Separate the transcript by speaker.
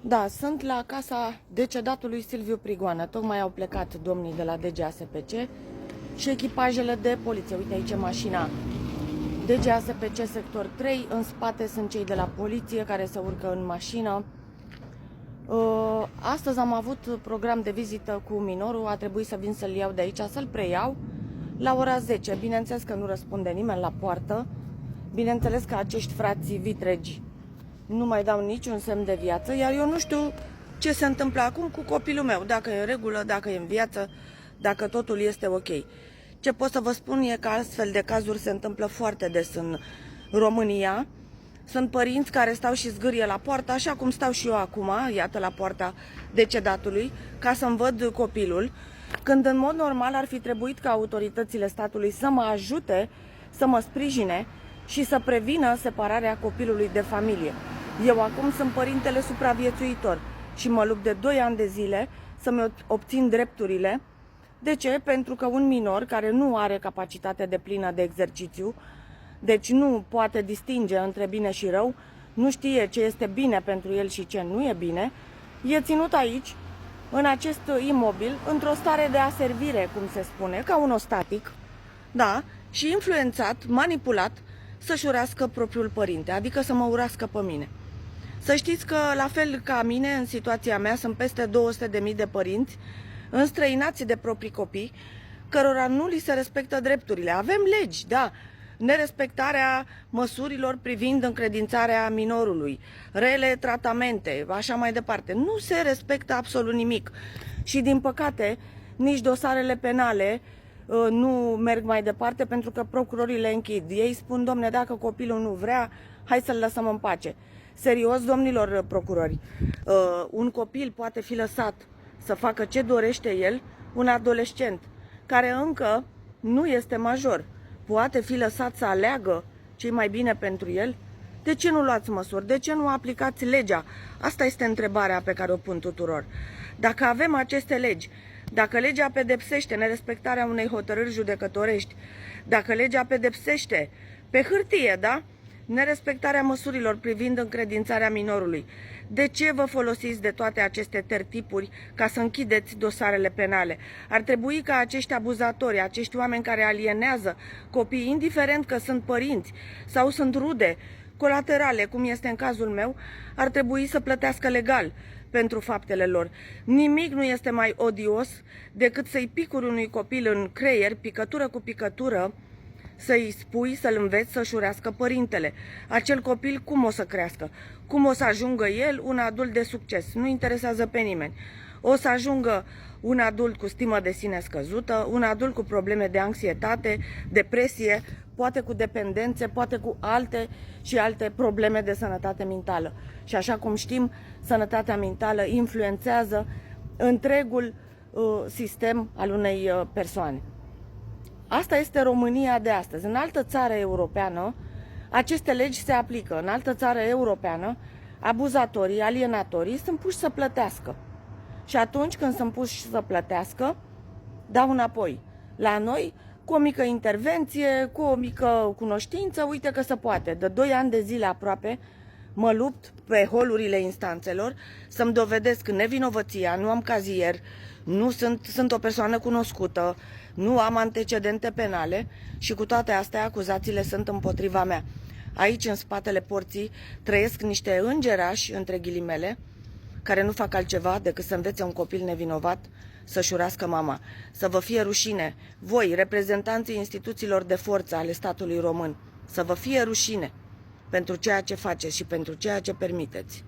Speaker 1: Da, sunt la casa decedatului Silviu Prigoană. Tocmai au plecat domnii de la DGASPC și echipajele de poliție. Uite aici mașina DGASPC sector 3. În spate sunt cei de la poliție care se urcă în mașină. Astăzi am avut program de vizită cu minorul. A trebuit să vin să-l iau de aici, să-l preiau la ora 10. Bineînțeles că nu răspunde nimeni la poartă. Bineînțeles că acești frați vitregi nu mai dau niciun semn de viață, iar eu nu știu ce se întâmplă acum cu copilul meu, dacă e în regulă, dacă e în viață, dacă totul este ok. Ce pot să vă spun e că astfel de cazuri se întâmplă foarte des în România. Sunt părinți care stau și zgârie la poartă, așa cum stau și eu acum, iată, la poarta decedatului, ca să-mi văd copilul, când în mod normal ar fi trebuit ca autoritățile statului să mă ajute, să mă sprijine și să prevină separarea copilului de familie. Eu acum sunt părintele supraviețuitor și mă lupt de 2 ani de zile să-mi obțin drepturile. De ce? Pentru că un minor care nu are capacitate deplină de exercițiu, deci nu poate distinge între bine și rău, nu știe ce este bine pentru el și ce nu e bine, e ținut aici, în acest imobil, într-o stare de aservire, cum se spune, ca un ostatic, da, și influențat, manipulat, să-și urască propriul părinte, adică să mă urască pe mine. Să știți că, la fel ca mine, în situația mea, sunt peste 200.000 de părinți înstrăinați de proprii copii, cărora nu li se respectă drepturile. Avem legi, da, nerespectarea măsurilor privind încredințarea minorului, rele tratamente, așa mai departe. Nu se respectă absolut nimic. Și, din păcate, nici dosarele penale nu merg mai departe pentru că procurorii le închid. Ei spun, domne, dacă copilul nu vrea, hai să-l lăsăm în pace. Serios, domnilor procurori, un copil poate fi lăsat să facă ce dorește el, un adolescent care încă nu este major, poate fi lăsat să aleagă ce-i mai bine pentru el? De ce nu luați măsuri? De ce nu aplicați legea? Asta este întrebarea pe care o pun tuturor. Dacă avem aceste legi, dacă legea pedepsește nerespectarea unei hotărâri judecătorești, dacă legea pedepsește pe hârtie, da, nerespectarea măsurilor privind încredințarea minorului, de ce vă folosiți de toate aceste tertipuri ca să închideți dosarele penale? Ar trebui ca acești abuzatori, acești oameni care alienează copii, indiferent că sunt părinți sau sunt rude, colaterale, cum este în cazul meu, ar trebui să plătească legal pentru faptele lor. Nimic nu este mai odios decât să-i picuri unui copil în creier, picătură cu picătură, să-i spui, să-l înveți să-și urească părintele. Acel copil cum o să crească? Cum o să ajungă el un adult de succes? Nu interesează pe nimeni. O să ajungă un adult cu stimă de sine scăzută, un adult cu probleme de anxietate, depresie, poate cu dependențe, poate cu alte și alte probleme de sănătate mentală. Și așa cum știm, sănătatea mentală influențează întregul sistem al unei persoane. Asta este România de astăzi. În altă țară europeană, aceste legi se aplică. În altă țară europeană, abuzatorii, alienatorii sunt puși să plătească. Și atunci când sunt puși să plătească, dau înapoi. La noi, cu o mică intervenție, cu o mică cunoștință, uite că se poate. De 2 ani de zile aproape mă lupt pe holurile instanțelor să-mi dovedesc nevinovăția, nu am cazier, nu sunt o persoană cunoscută, nu am antecedente penale și cu toate astea acuzațiile sunt împotriva mea. Aici, în spatele porții, trăiesc niște îngerași, între ghilimele, care nu fac altceva decât să învețe un copil nevinovat să-și urască mama. Să vă fie rușine, voi, reprezentanții instituțiilor de forță ale statului român, să vă fie rușine pentru ceea ce faceți și pentru ceea ce permiteți.